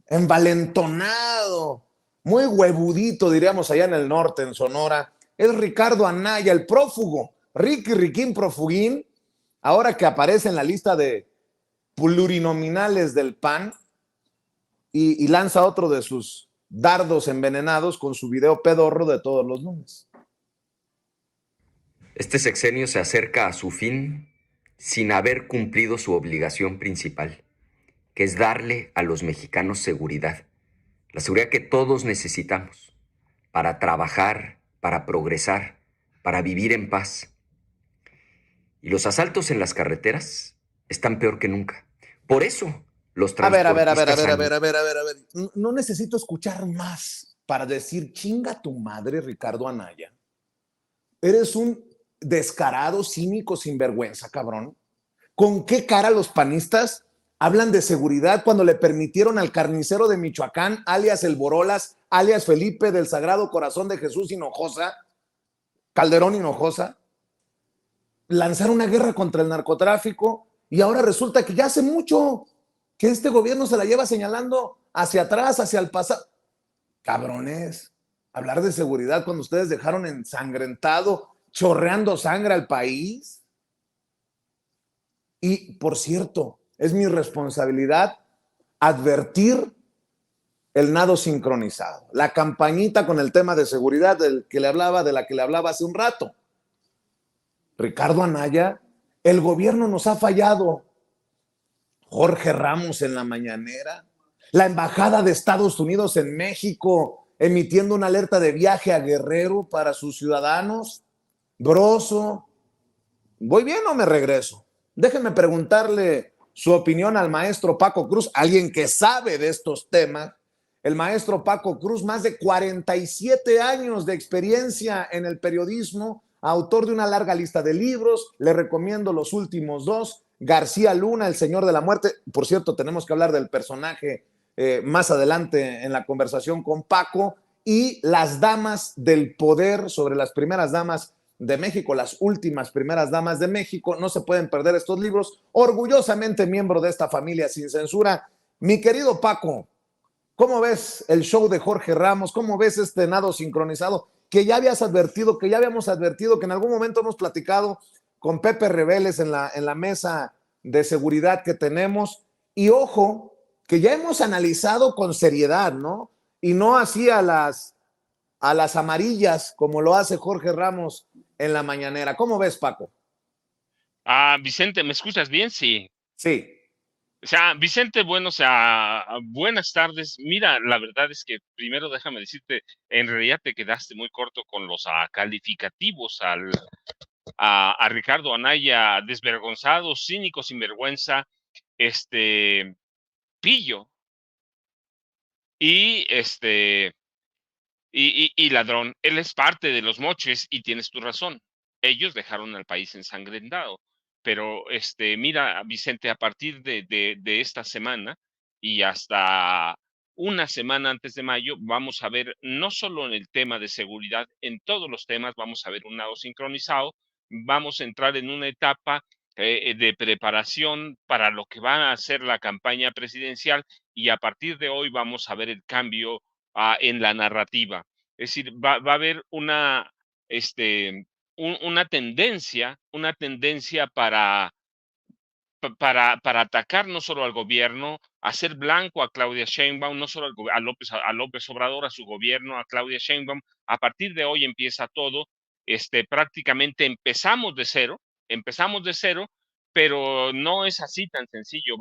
envalentonado, muy huevudito, diríamos allá en el norte, en Sonora, es Ricardo Anaya, el prófugo, Ricky Riquín Profugín, ahora que aparece en la lista de plurinominales del PAN y lanza otro de sus dardos envenenados con su video pedorro de todos los lunes. Este sexenio se acerca a su fin sin haber cumplido su obligación principal, que es darle a los mexicanos seguridad, la seguridad que todos necesitamos para trabajar, para progresar, para vivir en paz. Y los asaltos en las carreteras están peor que nunca. Por eso los A ver, a ver, a ver, a transportistas ver, a han... ver, a ver, a ver, a ver. No necesito escuchar más para decir chinga tu madre, Ricardo Anaya. Eres un descarado, cínico, sinvergüenza, cabrón. ¿Con qué cara los panistas hablan de seguridad cuando le permitieron al carnicero de Michoacán, alias El Borolas, alias Felipe del Sagrado Corazón de Jesús Hinojosa, Calderón Hinojosa, lanzar una guerra contra el narcotráfico? Y ahora resulta que ya hace mucho que este gobierno se la lleva señalando hacia atrás, hacia el pasado. Cabrones, hablar de seguridad cuando ustedes dejaron ensangrentado, chorreando sangre al país. Y, por cierto, es mi responsabilidad advertir el nado sincronizado, la campañita con el tema de seguridad del que le hablaba, de la que le hablaba hace un rato. Ricardo Anaya, el gobierno nos ha fallado. Jorge Ramos en la mañanera, la embajada de Estados Unidos en México emitiendo una alerta de viaje a Guerrero para sus ciudadanos. Broso, ¿voy bien o me regreso? Déjenme preguntarle su opinión al maestro Paco Cruz, alguien que sabe de estos temas. El maestro Paco Cruz, más de 47 años de experiencia en el periodismo, autor de una larga lista de libros, le recomiendo los últimos dos, García Luna, El Señor de la Muerte. Por cierto, tenemos que hablar del personaje más adelante en la conversación con Paco, y Las Damas del Poder, sobre las primeras damas de México, las últimas primeras damas de México. No se pueden perder estos libros. Orgullosamente miembro de esta familia sin censura. Mi querido Paco, ¿cómo ves el show de Jorge Ramos? ¿Cómo ves este nado sincronizado? Que ya habías advertido, que ya habíamos advertido, que en algún momento hemos platicado con Pepe Reveles en la mesa de seguridad que tenemos. Y ojo, que ya hemos analizado con seriedad, ¿no? Y no así a las amarillas, como lo hace Jorge Ramos en la mañanera. ¿Cómo ves, Paco? Vicente, ¿me escuchas bien? Sí. Sí. O sea, Vicente, bueno, o sea, buenas tardes. Mira, la verdad es que primero déjame decirte, en realidad te quedaste muy corto con los calificativos a Ricardo Anaya, desvergonzado, cínico, sinvergüenza, pillo y y ladrón. Él es parte de los moches y tienes tu razón. Ellos dejaron al país ensangrentado. Pero mira, Vicente, a partir de esta semana y hasta una semana antes de mayo, vamos a ver, no solo en el tema de seguridad, en todos los temas vamos a ver un nado sincronizado, vamos a entrar en una etapa de preparación para lo que va a ser la campaña presidencial, y a partir de hoy vamos a ver el cambio en la narrativa. Es decir, va a haber una tendencia para atacar no solo al gobierno, hacer blanco a Claudia Sheinbaum, no solo a López Obrador, a su gobierno, a Claudia Sheinbaum. A partir de hoy empieza todo. Prácticamente empezamos de cero, pero no es así tan sencillo.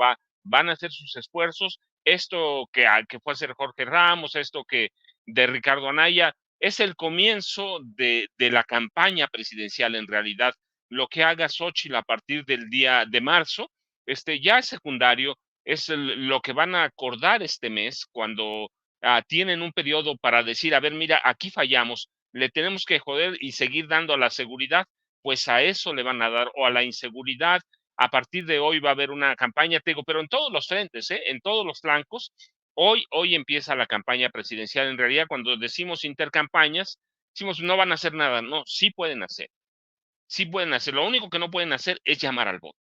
Van a hacer sus esfuerzos. Esto que fue hacer Jorge Ramos, esto que de Ricardo Anaya, es el comienzo de la campaña presidencial en realidad. Lo que haga Xochitl a partir del día de marzo, ya es secundario, es lo que van a acordar este mes cuando tienen un periodo para decir, a ver, mira, aquí fallamos, le tenemos que joder y seguir dando a la seguridad, pues a eso le van a dar, o a la inseguridad. A partir de hoy va a haber una campaña, te digo, pero en todos los frentes, en todos los flancos. Hoy empieza la campaña presidencial. En realidad, cuando decimos intercampañas, decimos no van a hacer nada. No, sí pueden hacer. Sí pueden hacer. Lo único que no pueden hacer es llamar al voto.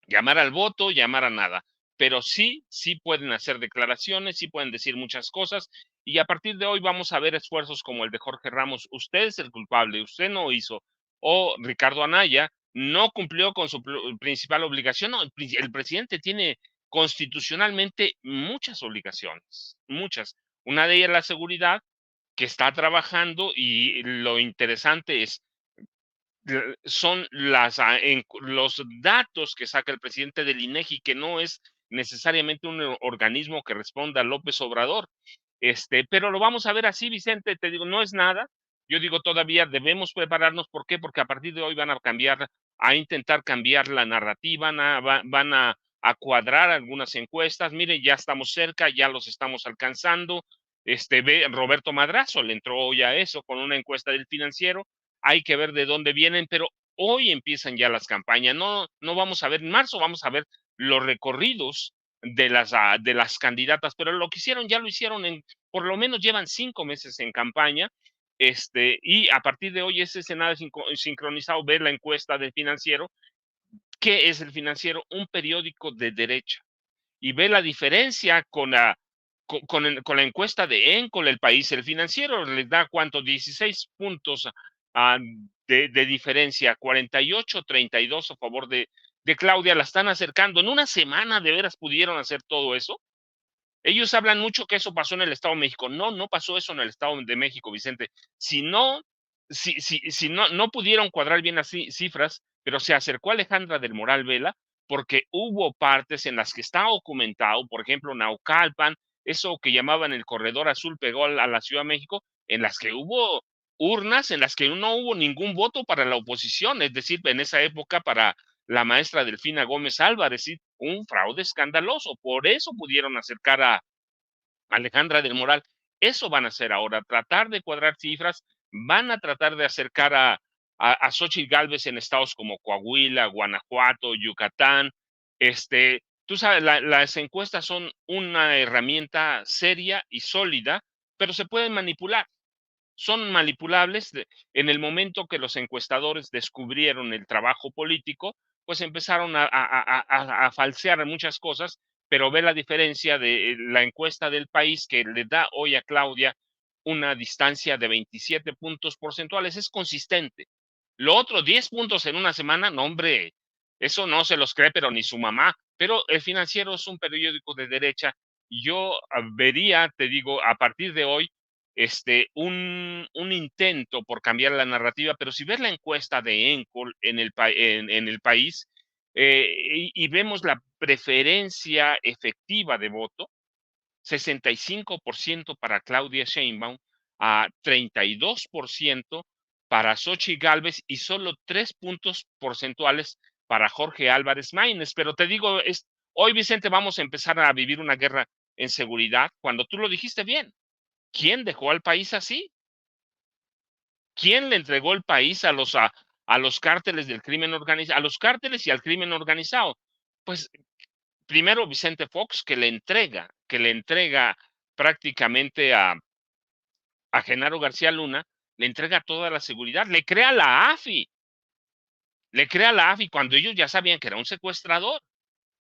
Llamar al voto, llamar a nada. pero sí pueden hacer declaraciones, sí pueden decir muchas cosas, y a partir de hoy vamos a ver esfuerzos como el de Jorge Ramos. Usted es el culpable, usted no hizo, o Ricardo Anaya no cumplió con su principal obligación. No, el presidente tiene constitucionalmente muchas obligaciones, muchas. Una de ellas la seguridad, que está trabajando, y lo interesante son los datos que saca el presidente del INEGI, que no es necesariamente un organismo que responda a López Obrador. Pero lo vamos a ver así, Vicente, te digo, no es nada. Yo digo, todavía debemos prepararnos. ¿Por qué? Porque a partir de hoy van a intentar cambiar la narrativa, van a cuadrar algunas encuestas. Mire, ya estamos cerca, ya los estamos alcanzando. Ve, Roberto Madrazo le entró hoy a eso con una encuesta del Financiero. Hay que ver de dónde vienen, pero hoy empiezan ya las campañas. No vamos a ver en marzo, vamos a ver los recorridos de las candidatas, pero lo que hicieron ya lo hicieron por lo menos llevan 5 meses en campaña. Y a partir de hoy ese escenario sincronizado, ver la encuesta del Financiero. ¿Qué es el Financiero? Un periódico de derecha. Y ve la diferencia con la encuesta de Encol, El País. El Financiero les da, ¿cuánto? 16 puntos de diferencia, 48-32 a favor de Claudia. La están acercando. En una semana de veras pudieron hacer todo eso. Ellos hablan mucho que eso pasó en el Estado de México. No pasó eso en el Estado de México, Vicente. Si no pudieron cuadrar bien las cifras, pero se acercó Alejandra del Moral Vela, porque hubo partes en las que está documentado, por ejemplo, Naucalpan, eso que llamaban el corredor azul pegó a la Ciudad de México, en las que hubo urnas, en las que no hubo ningún voto para la oposición, es decir, en esa época para la maestra Delfina Gómez Álvarez, ¿sí? Un fraude escandaloso. Por eso pudieron acercar a Alejandra del Moral. Eso van a hacer ahora, tratar de cuadrar cifras, van a tratar de acercar a Xóchitl Gálvez en estados como Coahuila, Guanajuato, Yucatán. Tú sabes, las encuestas son una herramienta seria y sólida, pero se pueden manipular. Son manipulables. En el momento que los encuestadores descubrieron el trabajo político, pues empezaron a falsear muchas cosas, pero ve la diferencia de la encuesta del País, que le da hoy a Claudia una distancia de 27 puntos porcentuales. Es consistente. Lo otro, 10 puntos en una semana, no, hombre, eso no se los cree, pero ni su mamá. Pero el Financiero es un periódico de derecha. Yo vería, te digo, a partir de hoy, un intento por cambiar la narrativa, pero si ves la encuesta de Encol en el País, y vemos la preferencia efectiva de voto, 65% para Claudia Sheinbaum, a 32% para Xóchitl Gálvez, y solo 3 puntos porcentuales para Jorge Álvarez Maínez. Pero te digo, hoy, Vicente, vamos a empezar a vivir una guerra en seguridad, cuando tú lo dijiste bien. ¿Quién dejó al país así? ¿Quién le entregó el país a los cárteles del crimen organizado, a los cárteles y al crimen organizado? Pues primero Vicente Fox, que le entrega prácticamente a Genaro García Luna, le entrega toda la seguridad, le crea la AFI cuando ellos ya sabían que era un secuestrador,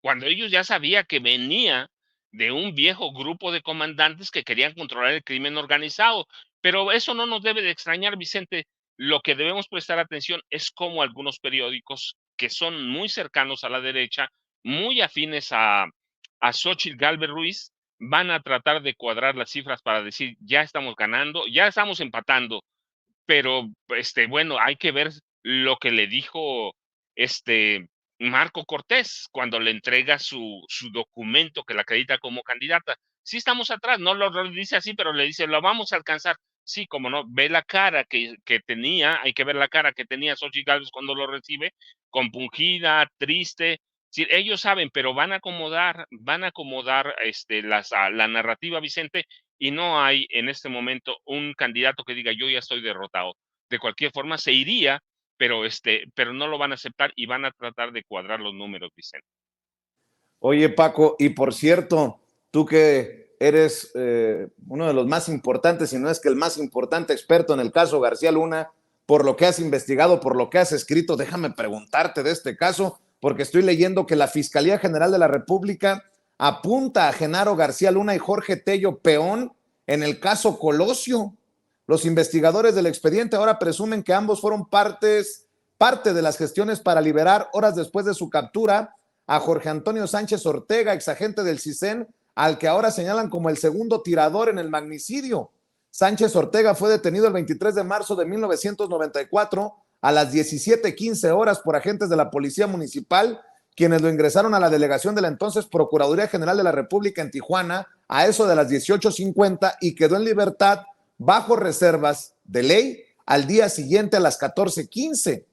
cuando ellos ya sabían que venía de un viejo grupo de comandantes que querían controlar el crimen organizado. Pero eso no nos debe de extrañar, Vicente. Lo que debemos prestar atención es cómo algunos periódicos que son muy cercanos a la derecha, muy afines a Xóchitl Gálvez Ruiz, van a tratar de cuadrar las cifras para decir, ya estamos ganando, ya estamos empatando, pero bueno, hay que ver lo que le dijo Marco Cortés cuando le entrega su documento que la acredita como candidata. Sí estamos atrás, no lo dice así, pero le dice, lo vamos a alcanzar. Sí, como no, ve la cara que tenía, hay que ver la cara que tenía Xóchitl Gálvez cuando lo recibe, compungida, triste. Sí, ellos saben, pero van a acomodar la narrativa, Vicente, y no hay en este momento un candidato que diga yo ya estoy derrotado. De cualquier forma se iría, pero no lo van a aceptar y van a tratar de cuadrar los números, Vicente. Oye, Paco, y por cierto, tú que eres uno de los más importantes, si no es que el más importante experto en el caso García Luna, por lo que has investigado, por lo que has escrito, déjame preguntarte de este caso, porque estoy leyendo que la Fiscalía General de la República apunta a Genaro García Luna y Jorge Tello Peón en el caso Colosio. Los investigadores del expediente ahora presumen que ambos fueron parte de las gestiones para liberar horas después de su captura a Jorge Antonio Sánchez Ortega, exagente del CISEN, al que ahora señalan como el segundo tirador en el magnicidio. Sánchez Ortega fue detenido el 23 de marzo de 1994 a las 17:15 horas por agentes de la Policía Municipal, quienes lo ingresaron a la delegación de la entonces Procuraduría General de la República en Tijuana a eso de las 18:50 y quedó en libertad bajo reservas de ley al día siguiente a las 14:15.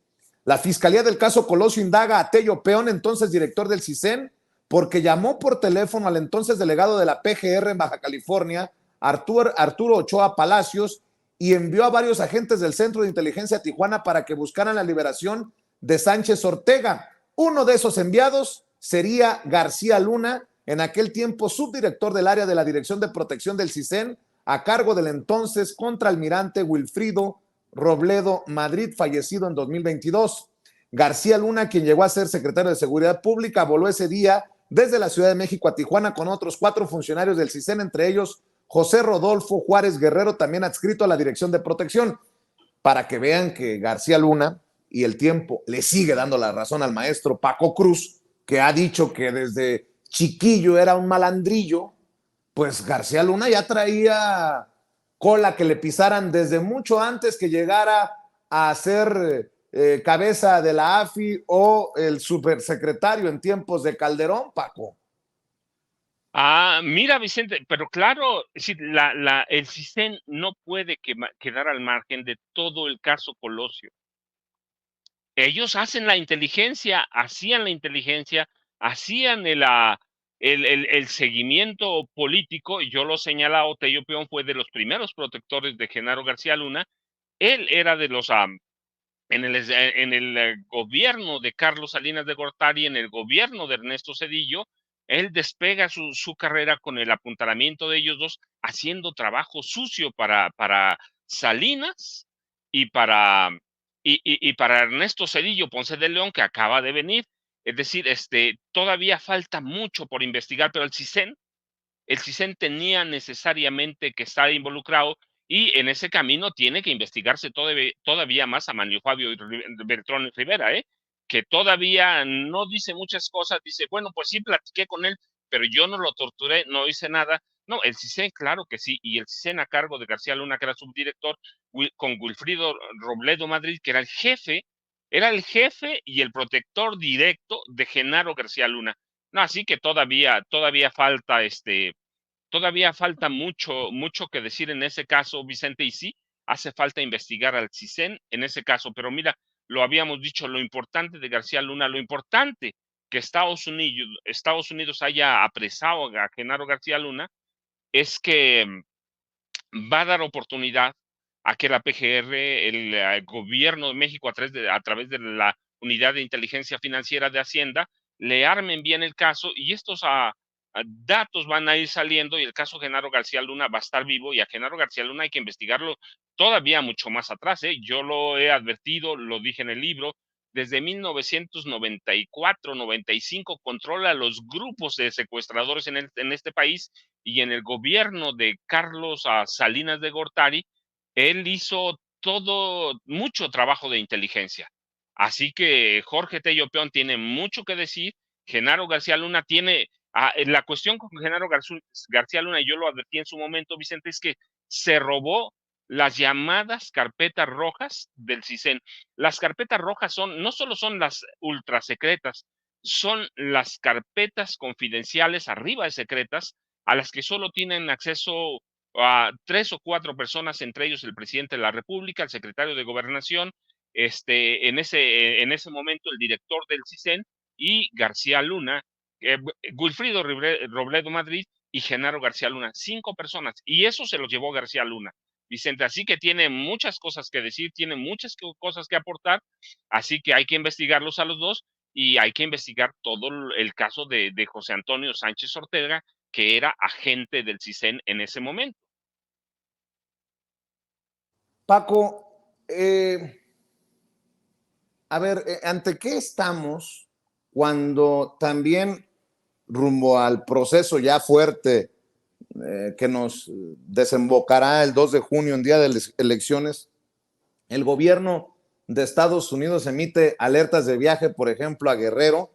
La Fiscalía del caso Colosio indaga a Tello Peón, entonces director del CISEN, porque llamó por teléfono al entonces delegado de la PGR en Baja California, Arturo Ochoa Palacios, y envió a varios agentes del Centro de Inteligencia Tijuana para que buscaran la liberación de Sánchez Ortega. Uno de esos enviados sería García Luna, en aquel tiempo subdirector del área de la Dirección de Protección del CISEN, a cargo del entonces contraalmirante Wilfrido Robledo Madrid, fallecido en 2022. García Luna, quien llegó a ser secretario de Seguridad Pública, voló ese día desde la Ciudad de México a Tijuana con otros 4 funcionarios del CISEN, entre ellos José Rodolfo Juárez Guerrero, también adscrito a la Dirección de Protección, para que vean que García Luna y el tiempo le sigue dando la razón al maestro Paco Cruz, que ha dicho que desde chiquillo era un malandrillo. Pues García Luna ya traía cola que le pisaran desde mucho antes que llegara a ser cabeza de la AFI o el supersecretario en tiempos de Calderón, Paco. Mira, Vicente, pero claro, si el CISEN no puede quedar al margen de todo el caso Colosio. Ellos hacen la inteligencia, hacían la inteligencia, hacían el seguimiento político. Yo lo señalaba, Tello Peón fue de los primeros protectores de Genaro García Luna. Él era de los, en el gobierno de Carlos Salinas de Gortari, en el gobierno de Ernesto Zedillo, él despega su carrera con el apuntalamiento de ellos dos, haciendo trabajo sucio para Salinas y para Ernesto Zedillo Ponce de León, que acaba de venir. Es decir, todavía falta mucho por investigar, pero el CISEN tenía necesariamente que estar involucrado y en ese camino tiene que investigarse todavía más a Manlio Fabio Beltrán Rivera, que todavía no dice muchas cosas. Dice, bueno, pues sí platiqué con él, pero yo no lo torturé, no hice nada. No, el CISEN, claro que sí, y el CISEN a cargo de García Luna, que era subdirector, con Wilfrido Robledo Madrid, que era el jefe y el protector directo de Genaro García Luna. No, así que todavía falta mucho que decir en ese caso, Vicente, y sí, hace falta investigar al CISEN en ese caso. Pero mira, lo habíamos dicho, lo importante de García Luna, lo importante que Estados Unidos haya apresado a Genaro García Luna, es que va a dar oportunidad a que la PGR, el gobierno de México, a través de la Unidad de Inteligencia Financiera de Hacienda, le armen bien el caso y estos datos van a ir saliendo y el caso Genaro García Luna va a estar vivo, y a Genaro García Luna hay que investigarlo todavía mucho más atrás. Yo lo he advertido, lo dije en el libro, desde 1994-95 controla los grupos de secuestradores en este país, y en el gobierno de Carlos Salinas de Gortari, él hizo mucho trabajo de inteligencia. Así que Jorge Tello Peón tiene mucho que decir. Genaro García Luna tiene, la cuestión con Genaro García Luna, y yo lo advertí en su momento, Vicente, es que se robó las llamadas carpetas rojas del CISEN. Las carpetas rojas no solo son las ultrasecretas, son las carpetas confidenciales, arriba de secretas, a las que solo tienen acceso a 3 o 4 personas, entre ellos el presidente de la República, el secretario de Gobernación, en ese momento el director del CISEN, y García Luna, Wilfrido Robledo Madrid y Genaro García Luna. 5 personas, y eso se lo llevó García Luna, Vicente. Así que tiene muchas cosas que decir, tiene muchas cosas que aportar, así que hay que investigarlos a los dos, y hay que investigar todo el caso de José Antonio Sánchez Ortega, que era agente del CISEN en ese momento. Paco, a ver, ¿ante qué estamos cuando también rumbo al proceso ya fuerte que nos desembocará el 2 de junio en día de elecciones, el gobierno de Estados Unidos emite alertas de viaje, por ejemplo, a Guerrero,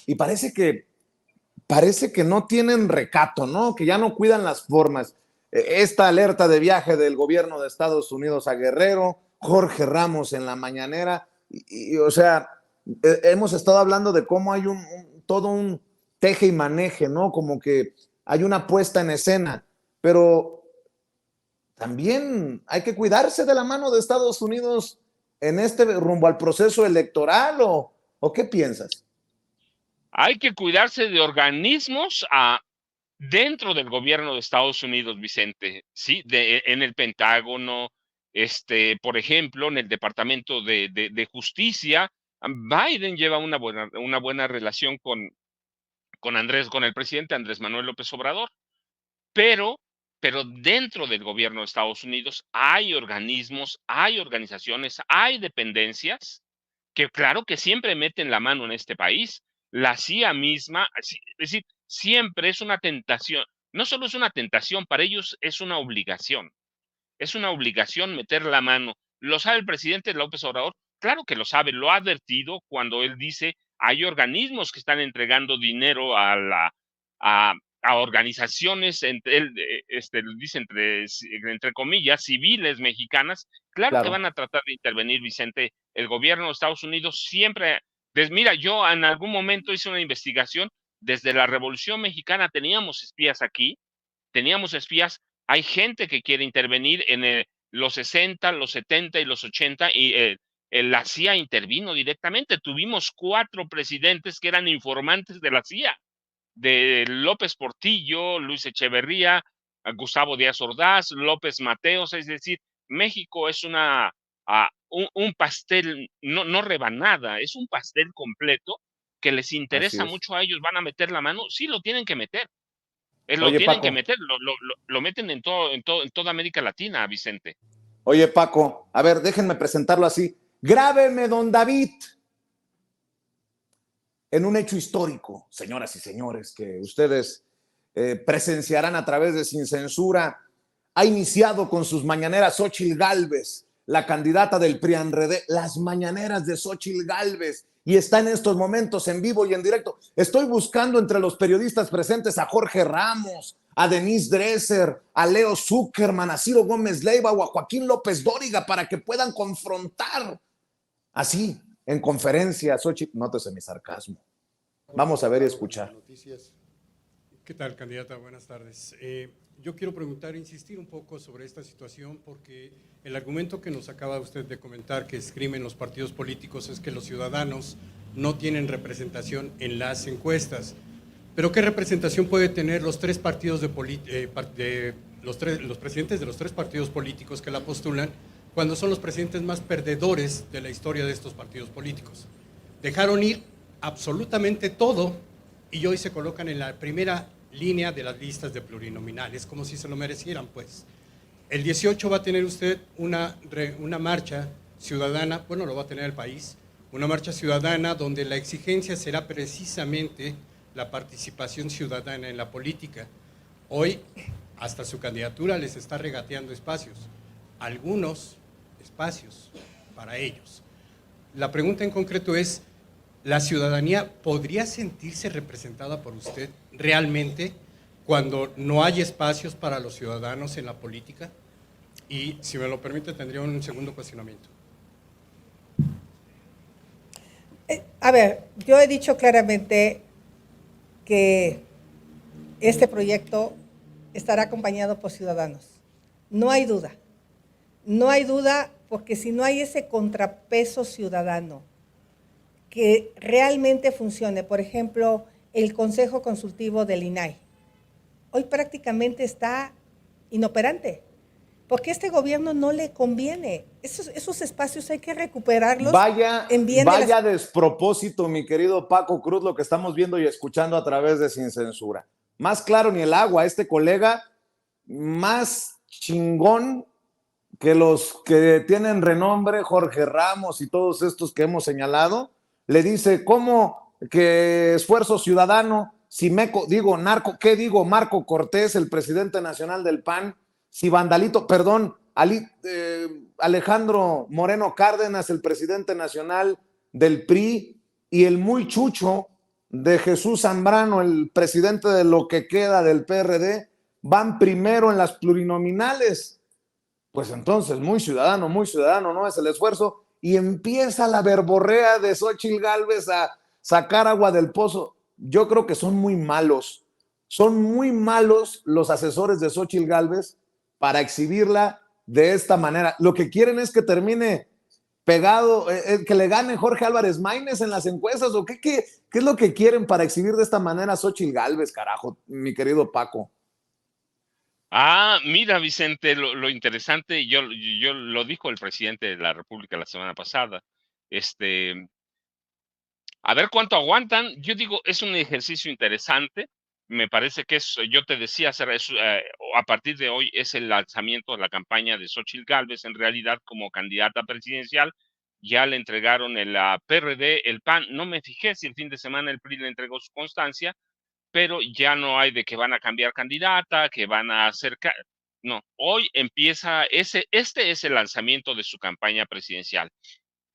y parece que no tienen recato, ¿no? Que ya no cuidan las formas. Esta alerta de viaje del gobierno de Estados Unidos a Guerrero, Jorge Ramos en la mañanera, o sea, hemos estado hablando de cómo hay todo un teje y maneje, ¿no? Como que hay una puesta en escena, pero también hay que cuidarse de la mano de Estados Unidos en este rumbo al proceso electoral, ¿o qué piensas? Hay que cuidarse de organismos dentro del gobierno de Estados Unidos, Vicente, ¿sí? En el Pentágono, por ejemplo, en el Departamento de Justicia. Biden lleva una buena relación con el presidente Andrés Manuel López Obrador, pero dentro del gobierno de Estados Unidos hay organismos, hay organizaciones, hay dependencias que claro que siempre meten la mano en este país. La CIA misma, es decir, siempre es una tentación. No solo es una tentación, para ellos es una obligación. Es una obligación meter la mano. ¿Lo sabe el presidente López Obrador? Claro que lo sabe, lo ha advertido cuando él dice hay organismos que están entregando dinero a organizaciones, él dice entre comillas, civiles mexicanas. Claro que Claro. van a tratar de intervenir, Vicente. El gobierno de Estados Unidos siempre, mira, yo en algún momento hice una investigación. Desde la Revolución Mexicana teníamos espías aquí, teníamos espías. Hay gente que quiere intervenir en los 60, los 70 y los 80 y la CIA intervino directamente. Tuvimos 4 presidentes que eran informantes de la CIA, de López Portillo, Luis Echeverría, Gustavo Díaz Ordaz, López Mateos. Es decir, México es un pastel, no rebanada, es un pastel completo que les Así interesa es. mucho a ellos. ¿Van a meter la mano? Sí, lo tienen que meter. Lo Oye, tienen que Paco, meter, lo meten en toda América Latina, Vicente. a ver, déjenme presentarlo así. Grábeme, don David, en un hecho histórico, señoras y señores, que ustedes presenciarán a través de Sin Censura. Ha iniciado con sus mañaneras Xóchitl Gálvez, la candidata del PRI-ANRED, las mañaneras de Xóchitl Gálvez, y está en estos momentos en vivo y en directo. Estoy buscando entre los periodistas presentes a Jorge Ramos, a Denise Dresser, a Leo Zuckerman, a Ciro Gómez Leiva o a Joaquín López Dóriga para que puedan confrontar así en conferencia. Xóchitl, nótese mi sarcasmo. Vamos a ver y escuchar. ¿Qué tal, candidata? Buenas tardes. Yo quiero preguntar, insistir un poco sobre esta situación, porque el argumento que nos acaba usted de comentar que esgrimen los partidos políticos es que los ciudadanos no tienen representación en las encuestas. Pero ¿qué representación puede tener los tres partidos los presidentes de los tres partidos políticos que la postulan cuando son los presidentes más perdedores de la historia de estos partidos políticos? Dejaron ir absolutamente todo y hoy se colocan en la primera línea de las listas de plurinominales, como si se lo merecieran, pues. El 18 va a tener usted una marcha ciudadana, bueno, lo va a tener el país, una marcha ciudadana donde la exigencia será precisamente la participación ciudadana en la política. Hoy, hasta su candidatura les está regateando espacios, algunos espacios para ellos. La pregunta en concreto es, ¿la ciudadanía podría sentirse representada por usted realmente cuando no hay espacios para los ciudadanos en la política? Y, si me lo permite, tendría un segundo cuestionamiento. A ver, yo he dicho claramente que este proyecto estará acompañado por ciudadanos. No hay duda. No hay duda, porque si no hay ese contrapeso ciudadano que realmente funcione, por ejemplo, el Consejo Consultivo del INAI, hoy prácticamente está inoperante, porque a este gobierno no le conviene. Esos espacios hay que recuperarlos. Vaya de despropósito, mi querido Paco Cruz, lo que estamos viendo y escuchando a través de Sin Censura. Más claro ni el agua, este colega más chingón que los que tienen renombre, Jorge Ramos y todos estos que hemos señalado, le dice, ¿cómo que esfuerzo ciudadano si digo narco, ¿qué digo? Marco Cortés, el presidente nacional del PAN, si Vandalito, perdón, Alejandro Moreno Cárdenas, el presidente nacional del PRI, y el muy chucho de Jesús Zambrano, el presidente de lo que queda del PRD, van primero en las plurinominales. Pues entonces, muy ciudadano, no es el esfuerzo, y empieza la verborrea de Xóchitl Gálvez a sacar agua del pozo. Yo creo que son muy malos los asesores de Xóchitl Gálvez para exhibirla de esta manera. Lo que quieren es que termine pegado, que le gane Jorge Álvarez Maínez en las encuestas, o qué es lo que quieren para exhibir de esta manera a Xóchitl Gálvez, carajo, mi querido Paco. Mira, Vicente, lo interesante, yo lo dijo el presidente de la República la semana pasada, a ver cuánto aguantan. Yo digo, es un ejercicio interesante. Me parece que yo te decía, a partir de hoy es el lanzamiento de la campaña de Xóchitl Gálvez, en realidad como candidata presidencial. Ya le entregaron el PRD, el PAN. No me fijé si el fin de semana el PRI le entregó su constancia, pero ya no hay de que van a cambiar candidata, que van a hacer... No, hoy empieza este es el lanzamiento de su campaña presidencial.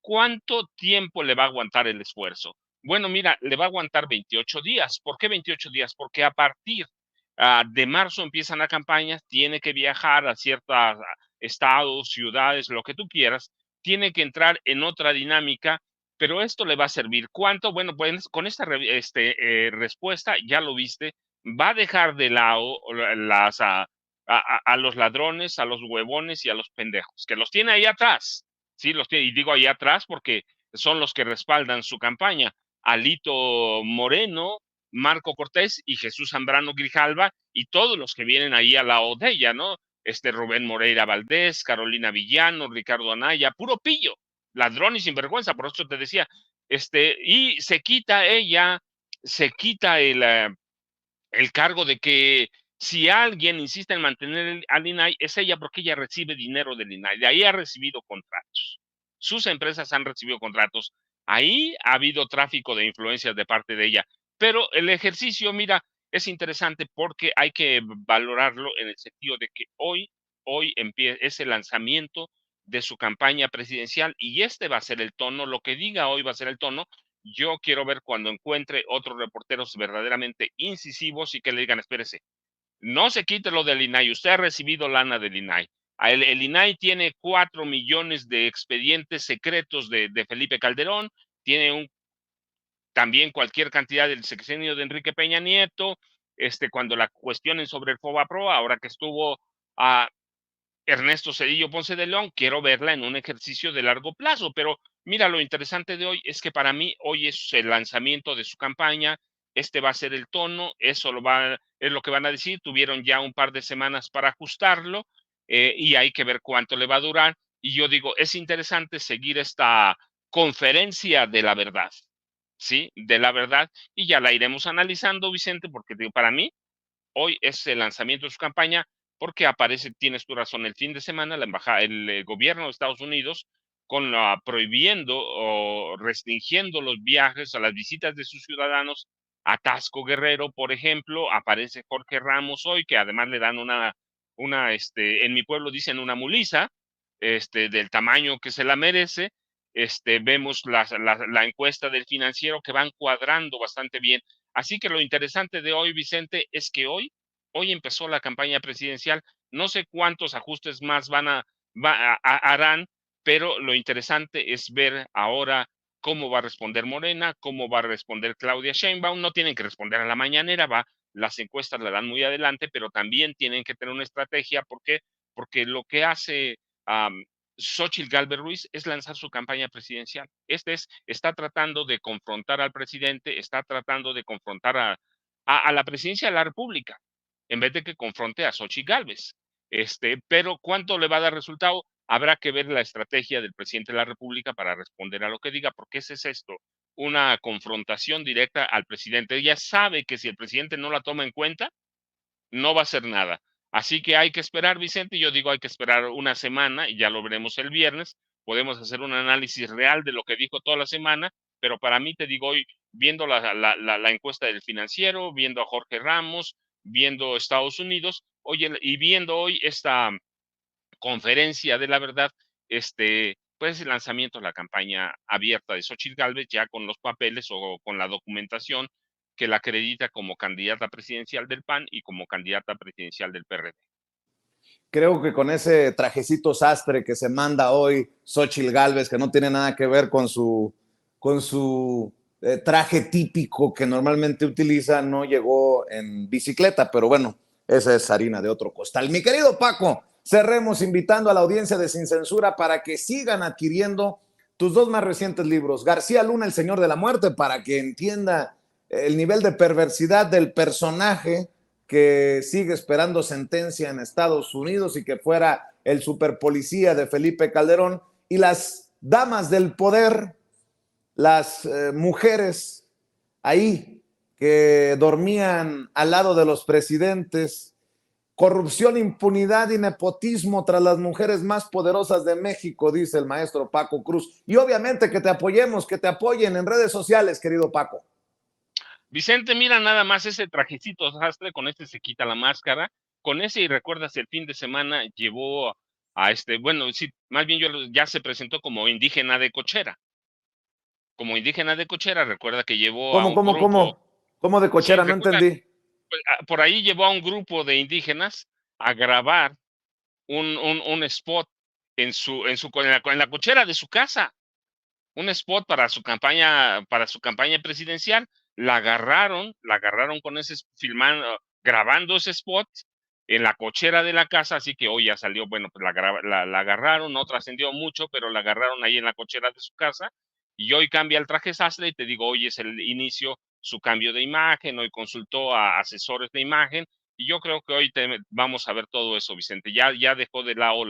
¿Cuánto tiempo le va a aguantar el esfuerzo? Bueno, mira, le va a aguantar 28 días. ¿Por qué 28 días? Porque a partir de marzo empiezan las campañas, tiene que viajar a ciertos estados, ciudades, lo que tú quieras, tiene que entrar en otra dinámica, pero esto le va a servir. ¿Cuánto? Bueno, pues con esta respuesta, ya lo viste, va a dejar de lado a los ladrones, a los huevones y a los pendejos, que los tiene ahí atrás. Sí, los tiene, y digo ahí atrás porque son los que respaldan su campaña. Alito Moreno, Marco Cortés y Jesús Zambrano Grijalva, y todos los que vienen ahí a la de ella, ¿no? Rubén Moreira Valdés, Carolina Villano, Ricardo Anaya, puro pillo, ladrón y sinvergüenza, por eso te decía, y se quita el cargo de que si alguien insiste en mantener al INAI, es ella, porque ella recibe dinero del INAI. De ahí ha recibido contratos. Sus empresas han recibido contratos. Ahí ha habido tráfico de influencias de parte de ella. Pero el ejercicio, mira, es interesante porque hay que valorarlo en el sentido de que hoy empieza ese lanzamiento de su campaña presidencial, y va a ser el tono, lo que diga hoy va a ser el tono. Yo quiero ver cuando encuentre otros reporteros verdaderamente incisivos y que le digan, espérese, no se quite lo del INAI, usted ha recibido lana del INAI. El INAI tiene 4 millones de expedientes secretos de Felipe Calderón, tiene también cualquier cantidad del sexenio de Enrique Peña Nieto, cuando la cuestionen sobre el FOBAPROA, ahora que estuvo a Ernesto Zedillo Ponce de León, quiero verla en un ejercicio de largo plazo. Pero mira, lo interesante de hoy es que para mí hoy es el lanzamiento de su campaña, va a ser el tono, es lo que van a decir. Tuvieron ya un par de semanas para ajustarlo, y hay que ver cuánto le va a durar. Y yo digo, es interesante seguir esta conferencia de la verdad, ¿sí? De la verdad, y ya la iremos analizando, Vicente, porque para mí hoy es el lanzamiento de su campaña, porque aparece, tienes tu razón, el fin de semana el gobierno de Estados Unidos prohibiendo o restringiendo los viajes a las visitas de sus ciudadanos a Tasco Guerrero, por ejemplo. Aparece Jorge Ramos hoy, que además le dan en mi pueblo dicen una mulisa, del tamaño que se la merece. Vemos la encuesta del Financiero que van cuadrando bastante bien. Así que lo interesante de hoy, Vicente, es que hoy empezó la campaña presidencial. No sé cuántos ajustes más harán, pero lo interesante es ver ahora cómo va a responder Morena, cómo va a responder Claudia Sheinbaum. No tienen que responder a la mañanera, las encuestas la dan muy adelante, pero también tienen que tener una estrategia. ¿Por qué? Porque lo que hace Xóchitl Gálvez Ruiz es lanzar su campaña presidencial. Está tratando de confrontar al presidente, está tratando de confrontar a la presidencia de la República, en vez de que confronte a Xóchitl Gálvez. Pero ¿cuánto le va a dar resultado? Habrá que ver la estrategia del presidente de la República para responder a lo que diga, porque ese es esto, una confrontación directa al presidente. Ella sabe que si el presidente no la toma en cuenta, no va a hacer nada. Así que hay que esperar, Vicente. Yo digo, hay que esperar una semana y ya lo veremos el viernes. Podemos hacer un análisis real de lo que dijo toda la semana, pero para mí, te digo, viendo la encuesta del Financiero, viendo a Jorge Ramos, viendo Estados Unidos, oye, y viendo hoy esta conferencia de la verdad, pues el lanzamiento de la campaña abierta de Xóchitl Gálvez, ya con los papeles o con la documentación que la acredita como candidata presidencial del PAN y como candidata presidencial del PRD. Creo que con ese trajecito sastre que se manda hoy Xóchitl Gálvez, que no tiene nada que ver con su traje típico que normalmente utiliza, no llegó en bicicleta, pero bueno, esa es harina de otro costal. Mi querido Paco, cerremos invitando a la audiencia de Sin Censura para que sigan adquiriendo tus dos más recientes libros, García Luna, El Señor de la Muerte, para que entienda el nivel de perversidad del personaje que sigue esperando sentencia en Estados Unidos y que fuera el superpolicía de Felipe Calderón, y Las Damas del Poder, las mujeres ahí que dormían al lado de los presidentes, corrupción, impunidad y nepotismo tras las mujeres más poderosas de México, dice el maestro Paco Cruz. Y obviamente que te apoyemos, que te apoyen en redes sociales, querido Paco. Vicente, mira nada más ese trajecito sastre, con este se quita la máscara, con ese, y recuerdas, el fin de semana llevó a bueno, sí, más bien ya se presentó como indígena de cochera. Como indígena de cochera, recuerda que llevó a un grupo. ¿Cómo de Sí, cochera? No recuerda, entendí. pues, por ahí llevó a un grupo de indígenas a grabar un spot en la cochera de su casa, un spot para su campaña presidencial. La agarraron con ese, filmando, grabando ese spot en la cochera de la casa, así que hoy ya salió, bueno, pues la agarraron, no trascendió mucho, pero la agarraron ahí en la cochera de su casa, y hoy cambia el traje sastre, y te digo, hoy es el inicio, su cambio de imagen, hoy consultó a asesores de imagen, y yo creo que hoy vamos a ver todo eso, Vicente. Ya dejó de lado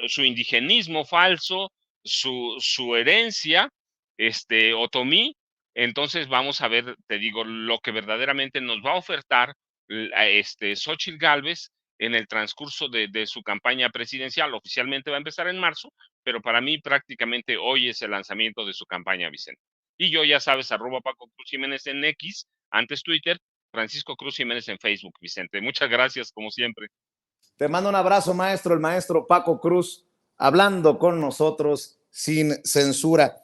su indigenismo falso, su herencia, otomí. Entonces vamos a ver, te digo, lo que verdaderamente nos va a ofertar Xóchitl Gálvez en el transcurso de su campaña presidencial. Oficialmente va a empezar en marzo, pero para mí prácticamente hoy es el lanzamiento de su campaña, Vicente. Y yo, ya sabes, @Paco Cruz Jiménez en X, antes Twitter, Francisco Cruz Jiménez en Facebook, Vicente. Muchas gracias, como siempre. Te mando un abrazo, maestro, el maestro Paco Cruz, hablando con nosotros sin censura.